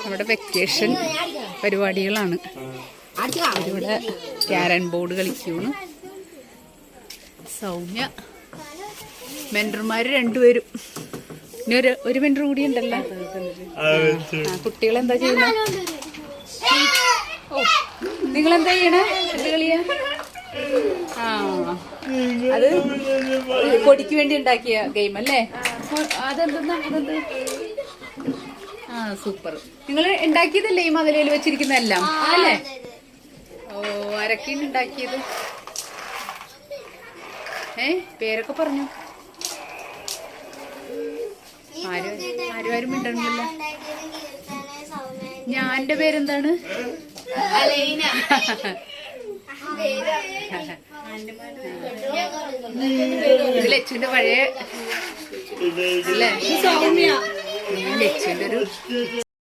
അവിടെ വെക്കേഷൻ പരിപാടികളാണ്. ഇവിടെ ക്യാരൻ ബോർഡ് കളിക്കുന്നു. സൗമ്യ മെൻറ്റർമാർ രണ്ടുപേരും. ഇനി ഒരു മെൻറ്റർ കൂടി ഉണ്ടല്ലോ. കുട്ടികളെന്താ ചെയ്യുന്നത്? ഓ, നിങ്ങളെന്താ ചെയ്യണേ? എന്ത് കളിയാ? ആ, അത് കൊടിക്ക് വേണ്ടി ഉണ്ടാക്കിയ ഗെയിം അല്ലേ? അതെന്താ? ആ, സൂപ്പർ. നിങ്ങൾ ഉണ്ടാക്കിയതല്ലേ ഈ മതിലയിൽ വെച്ചിരിക്കുന്നതെല്ലാം അല്ലേ? ഓ, ആരൊക്കെയാണ് ഉണ്ടാക്കിയത്? പേരൊക്കെ പറഞ്ഞു. ആരും മിണ്ടണല്ലോ. ഞാന്റെ പേരെന്താണ്? ഇത് ലച്ചുവിന്റെ പഴയ അല്ലേ? ലച്ചുവിന്റെ ഒരു